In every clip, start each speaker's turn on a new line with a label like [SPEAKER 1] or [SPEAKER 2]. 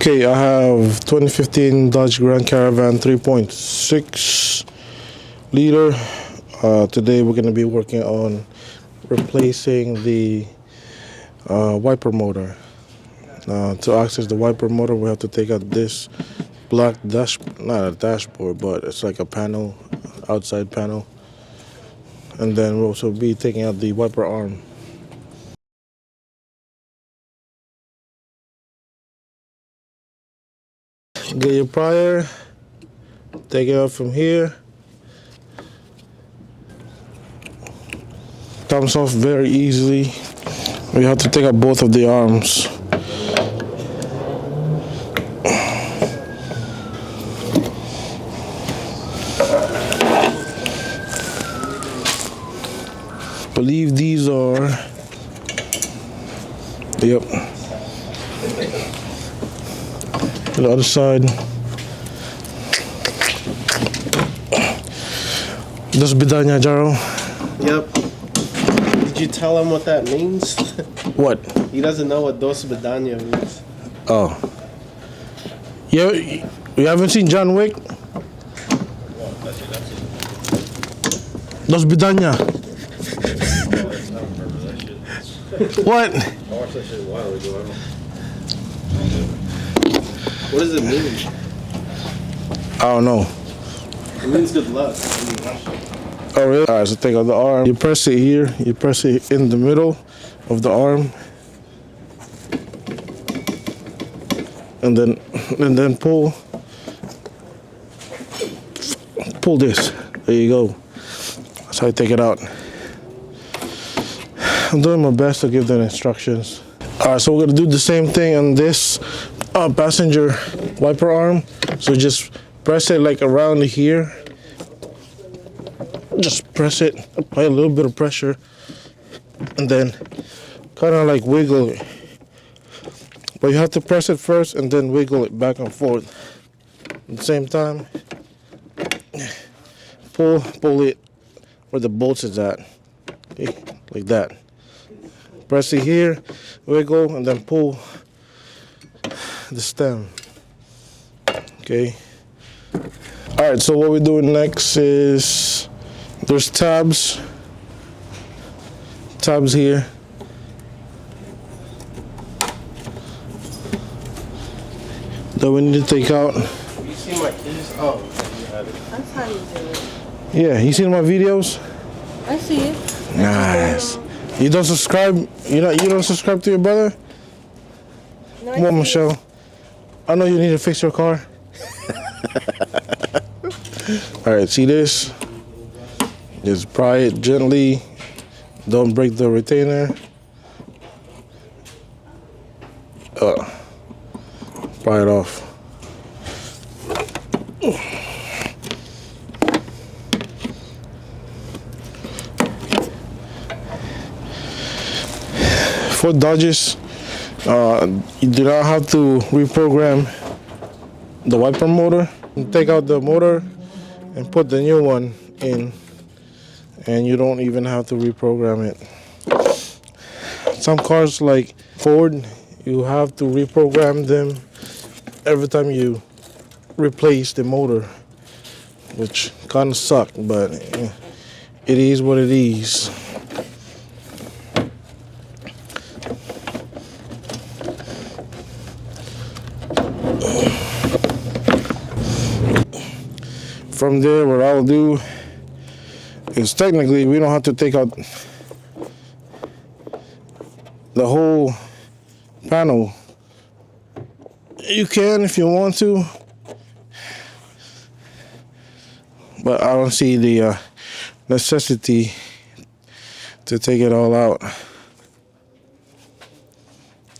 [SPEAKER 1] Okay, I have 2015 Dodge Grand Caravan 3.6 liter. Today we're going to be working on replacing the wiper motor. To access the wiper motor, we have to take out this black not a dashboard, but it's like a panel, outside panel. And then we'll also be taking out the wiper arm. Get your plier, take it out from here. Comes off very easily. We have to take out both of the arms. I believe these are, yep. The other side. Dos bidanya, Jaro.
[SPEAKER 2] Yep. Did you tell him what that means?
[SPEAKER 1] What?
[SPEAKER 2] He doesn't know what dos bidanya means.
[SPEAKER 1] Oh. You haven't seen John Wick? Dos bidanya. What?
[SPEAKER 3] I watched that shit a while ago.
[SPEAKER 2] What does it mean?
[SPEAKER 1] I don't know.
[SPEAKER 2] It means good luck.
[SPEAKER 1] Oh, really? All right, so take out the arm. You press it here. You press it in the middle of the arm. And then pull this. There you go. That's how you take it out. I'm doing my best to give the instructions. All right, so we're gonna do the same thing on this passenger wiper arm. So just press it like around here. Just press it, apply a little bit of pressure, and then kind of like wiggle it. But you have to press it first and then wiggle it back and forth. At the same time, pull it where the bolts is at. Okay, like that. Press it here, wiggle, and then pull the stem. Okay. All right, so what we're doing next is there's tabs here. That we need to take out.
[SPEAKER 2] You see my keys? Oh, you had it.
[SPEAKER 4] That's how you do it.
[SPEAKER 1] Yeah, you seen my videos?
[SPEAKER 4] I see it.
[SPEAKER 1] Nice. You don't subscribe? You don't subscribe to your brother?
[SPEAKER 4] No,
[SPEAKER 1] Come on, Michelle. I know you need to fix your car. All right, see this? Just pry it gently. Don't break the retainer. Pry it off. For Dodges, you do not have to reprogram the wiper motor. You take out the motor and put the new one in, and you don't even have to reprogram it. Some cars like Ford, you have to reprogram them every time you replace the motor, which kind of suck, but it is what it is. From there, what I'll do is technically we don't have to take out the whole panel. You can if you want to, but I don't see the necessity to take it all out.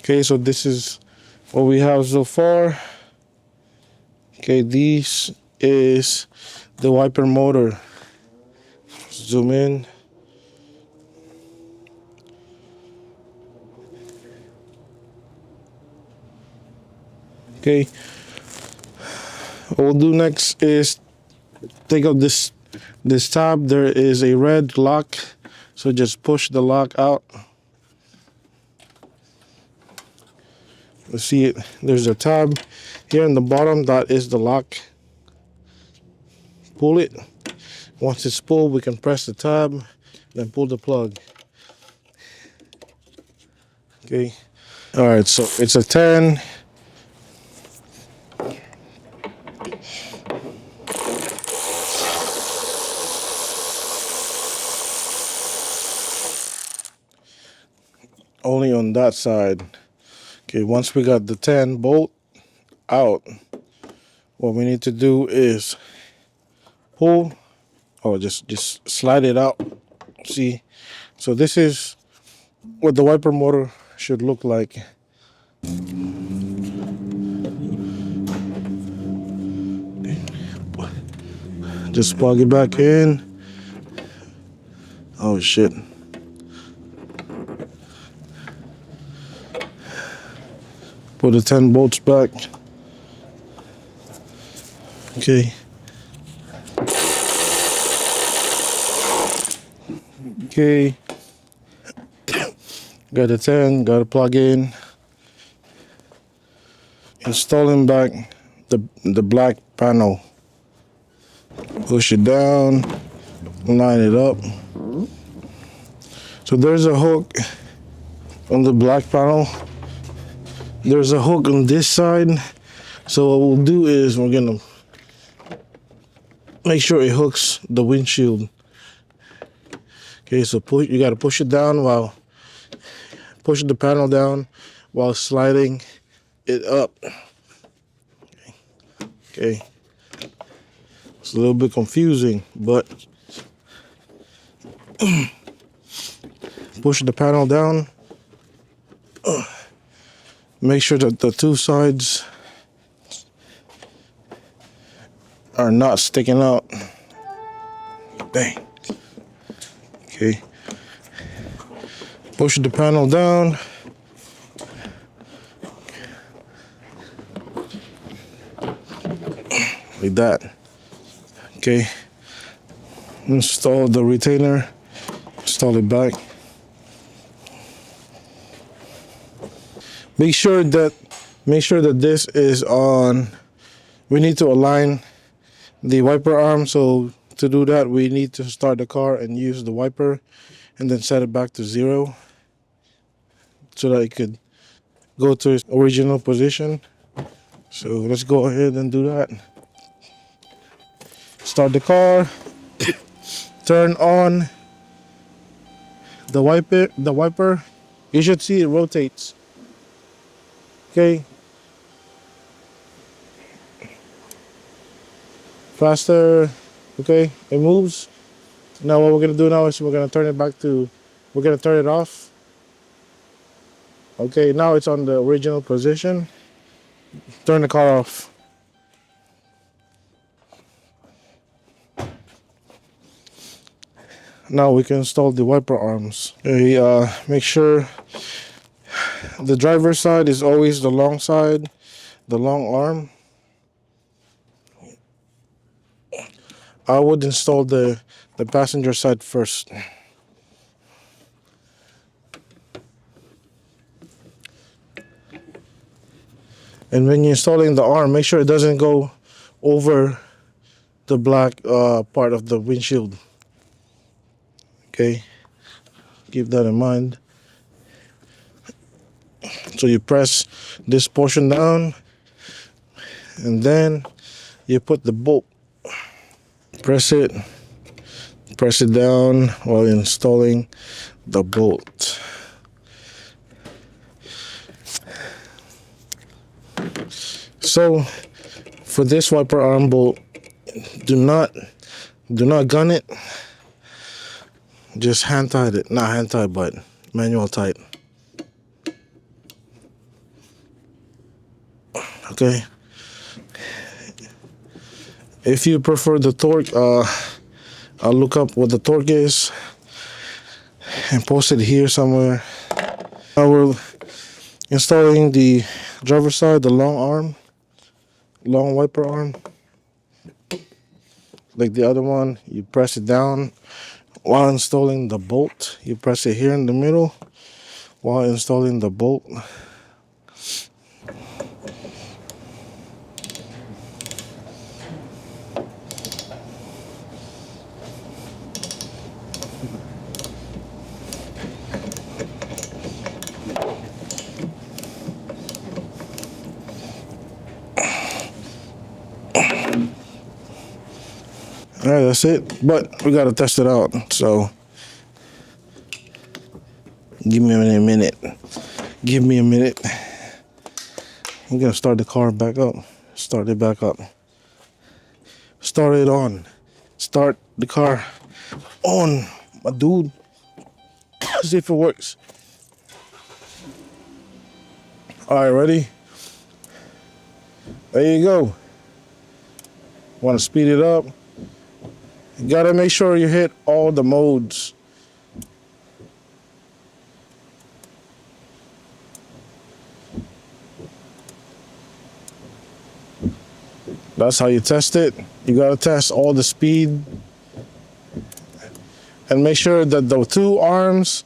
[SPEAKER 1] Okay, so this is what we have so far. Okay, this is the wiper motor. Zoom in. Okay. What we'll do next is take out this tab. There is a red lock, so just push the lock out. Let's see it. There's a tab here in the bottom. That is the lock. Pull it. Once it's pulled, we can press the tab, then pull the plug. Okay. All right, so it's a 10. Only on that side. Okay, once we got the 10 bolt out, what we need to do is pull or just slide it out. See, so this is what the wiper motor should look like. Just plug it back in. Oh shit. Put the 10 bolts back. Okay. Okay. Got the 10, got to plug in. Installing back the black panel. Push it down, line it up. So there's a hook on the black panel. There's a hook on this side. So what we'll do is we're gonna make sure it hooks the windshield. Okay, so you gotta push it down while pushing the panel down while sliding it up. Okay. It's a little bit confusing, but push the panel down. Make sure that the two sides are not sticking out. Dang. Okay. Push the panel down. Like that. Okay. Install the retainer. Install it back. Make sure that this is on. We need to align the wiper arm. So to do that, we need to start the car and use the wiper, and then set it back to 0, so that it could go to its original position. So let's go ahead and do that. Start the car. Turn on the wiper. You should see it rotates. Okay. Faster. Okay, it moves. Now what we're gonna do now is we're gonna turn it off. Okay, now it's on the original position. Turn the car off. Now we can install the wiper arms. Okay, make sure the driver's side is always the long side, the long arm. I would install the passenger side first. And when you're installing the arm, make sure it doesn't go over the black part of the windshield. Okay, keep that in mind. So you press this portion down, and then you put the bolt. Press it down while installing the bolt. So for this wiper arm bolt, do not gun it. Just hand tight it. Not hand tight, but manual tight. Okay. If you prefer the torque, I'll look up what the torque is and post it here somewhere. Now we're installing the driver's side, the long wiper arm. Like the other one, you press it down while installing the bolt. You press it here in the middle while installing the bolt. All right, that's it. But we gotta test it out. So give me a minute. Give me a minute. I'm gonna start the car back up. Start it back up. Start it on. Start the car on, my dude. See if it works. All right, ready? There you go. Want to speed it up? You gotta make sure you hit all the modes. That's how you test it. You gotta test all the speed. And make sure that the two arms,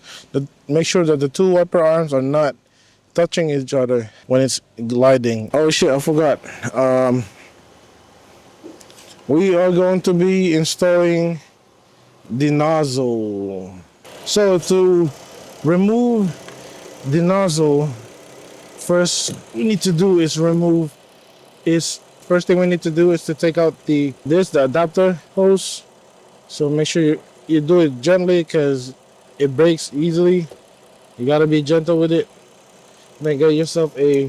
[SPEAKER 1] make sure that the two wiper arms are not touching each other when it's gliding. Oh shit, I forgot. We are going to be installing the nozzle. So to remove the nozzle, first thing we need to do is to take out the adapter hose. So make sure you do it gently because it breaks easily. You gotta be gentle with it. Then get yourself a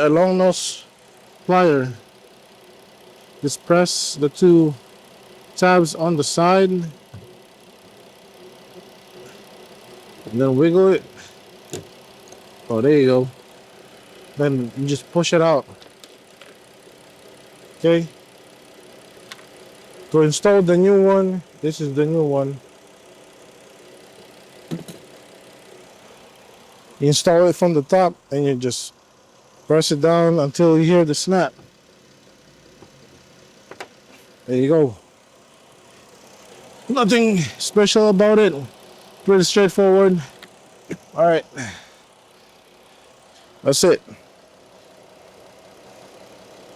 [SPEAKER 1] long nose plier. Just press the two tabs on the side. And then wiggle it. Oh, there you go. Then you just push it out. Okay. To install the new one, this is the new one. You install it from the top and you just press it down until you hear the snap. There you go. Nothing special about it. Pretty straightforward. All right. That's it.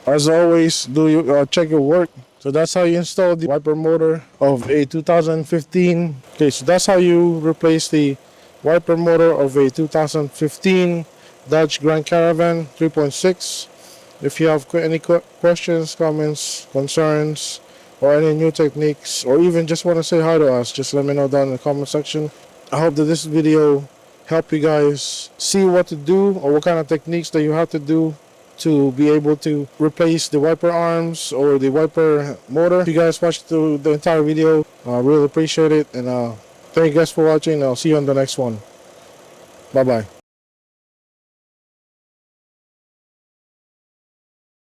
[SPEAKER 1] As always, check your work. So that's how you install the wiper motor of a 2015. Okay, so that's how you replace the wiper motor of a 2015 Dodge Grand Caravan 3.6. If you have any questions, comments, concerns, or any new techniques, or even just want to say hi to us, just let me know down in the comment section. I hope that this video helped you guys see what to do or what kind of techniques that you have to do to be able to replace the wiper arms or the wiper motor. If you guys watched the entire video, I really appreciate it, and thank you guys for watching. I'll see you on the next one. Bye bye.